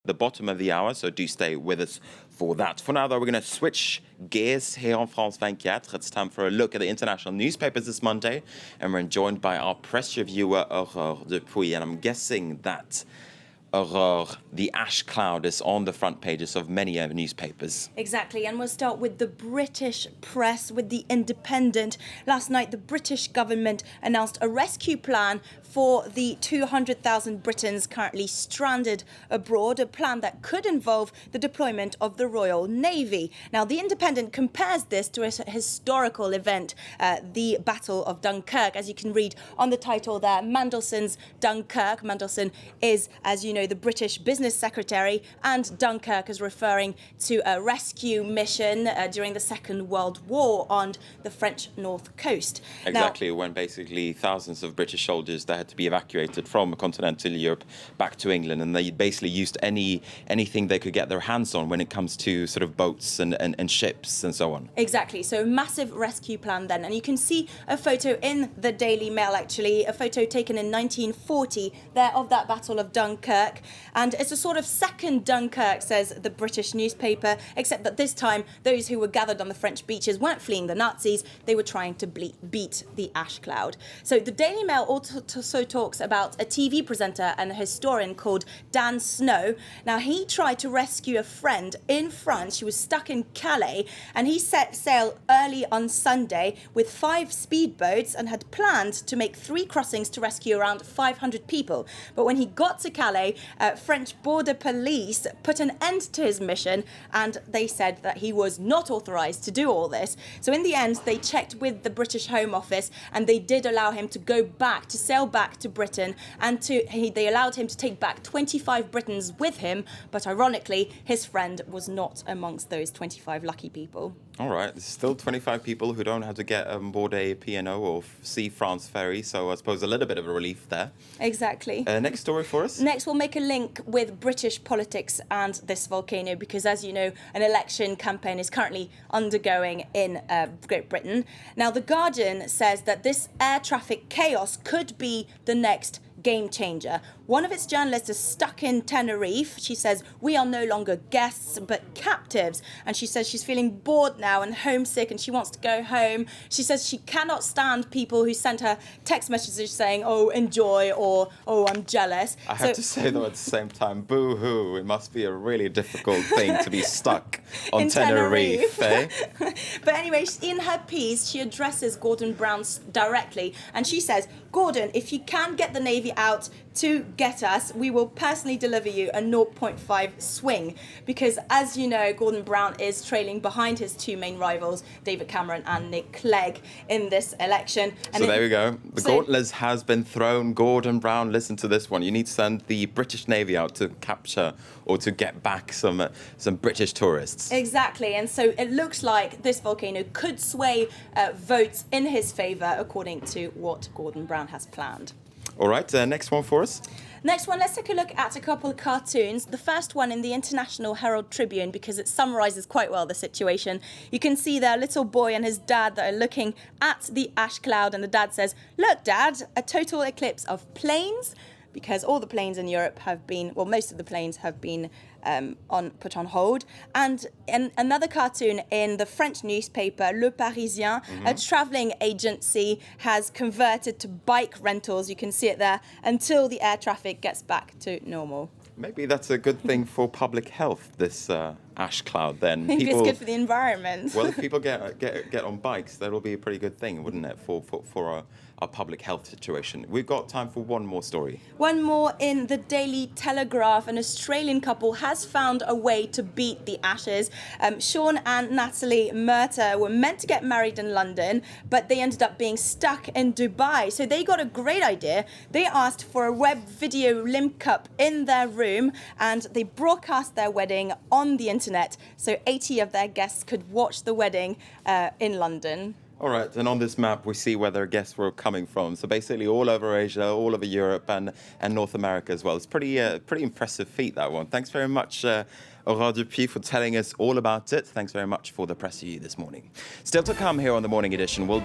the bottom of the hour, so do stay with us for that. For now, though, we're going to switch gears here on France 24. It's time for a look at the international newspapers this Monday, and we're joined by our press reviewer, Aurore Dupuis, and I'm guessing that Aurore, the ash cloud is on the front pages of many newspapers. Exactly, and we'll start with the British press, with the Independent. Last night, the British government announced a rescue plan for the 200,000 Britons currently stranded abroad, a plan that could involve the deployment of the Royal Navy. Now, the Independent compares this to a historical event, the Battle of Dunkirk, as you can read on the title there, Mandelson's Dunkirk. Mandelson is, as you know, the British business secretary, and Dunkirk is referring to a rescue mission during the Second World War on the French north coast. Exactly, when basically thousands of British soldiers that had to be evacuated from continental Europe back to England, and they basically used anything they could get their hands on when it comes to sort of boats and ships and so on. Exactly, so massive rescue plan then, and you can see a photo in the Daily Mail, actually, a photo taken in 1940 there of that Battle of Dunkirk. And it's a sort of second Dunkirk, says the British newspaper, except that this time those who were gathered on the French beaches weren't fleeing the Nazis, they were trying to beat the ash cloud. So the Daily Mail also talks about a TV presenter and a historian called Dan Snow. Now, he tried to rescue a friend in France. She was stuck in Calais, and he set sail early on Sunday with 5 speedboats and had planned to make 3 crossings to rescue around 500 people. But when he got to Calais, French border police put an end to his mission, and they said that he was not authorised to do all this. So in the end, they checked with the British Home Office, and they did allow him to go back, to sail back to Britain, and they allowed him to take back 25 Britons with him, but ironically, his friend was not amongst those 25 lucky people. All right, there's still 25 people who don't have to get on board a P&O or Sea France ferry, so I suppose a little bit of a relief there. Exactly. Next story for us? Next, we'll make a link with British politics and this volcano, because, as you know, an election campaign is currently undergoing in Great Britain. Now, The Guardian says that this air traffic chaos could be the next game changer. One of its journalists is stuck in Tenerife. She says, "We are no longer guests, but captives." And she says she's feeling bored now and homesick, and she wants to go home. She says she cannot stand people who send her text messages saying, "Oh, enjoy," or "Oh, I'm jealous." I have to say, though, at the same time, boo-hoo, it must be a really difficult thing to be stuck on Tenerife, eh? But anyway, in her piece, she addresses Gordon Brown directly, and she says, "Gordon, if you can get the Navy out to get us, we will personally deliver you a 0.5 swing." Because, as you know, Gordon Brown is trailing behind his 2 main rivals, David Cameron and Nick Clegg, in this election. And so there we go. The gauntlet has been thrown. Gordon Brown, listen to this one. You need to send the British Navy out to capture or to get back some British tourists. Exactly. And so it looks like this volcano could sway votes in his favour, according to what Gordon Brown has planned. All right, next one for us. Next one, let's take a look at a couple of cartoons. The first one in the International Herald Tribune, because it summarises quite well the situation. You can see there a little boy and his dad that are looking at the ash cloud, and the dad says, "Look, Dad, a total eclipse of planes," because all the planes in Europe have been, well, most of the planes have been put on hold. And another cartoon in the French newspaper, Le Parisien, a travelling agency has converted to bike rentals, you can see it there, until the air traffic gets back to normal. Maybe that's a good thing for public health, this ash cloud then. Maybe it's good for the environment. Well, if people get on bikes, that'll be a pretty good thing, wouldn't it, for our public health situation. We've got time for one more story. One more in the Daily Telegraph. An Australian couple has found a way to beat the ashes. Sean and Natalie Murta were meant to get married in London, but they ended up being stuck in Dubai. So they got a great idea. They asked for a web video link up in their room, and they broadcast their wedding on the internet, so 80 of their guests could watch the wedding in London. All right, and on this map, we see where their guests were coming from. So basically all over Asia, all over Europe, and North America as well. It's pretty impressive feat, that one. Thanks very much, Aurore Dupuis, for telling us all about it. Thanks very much for the press review this morning. Still to come here on the Morning Edition, we'll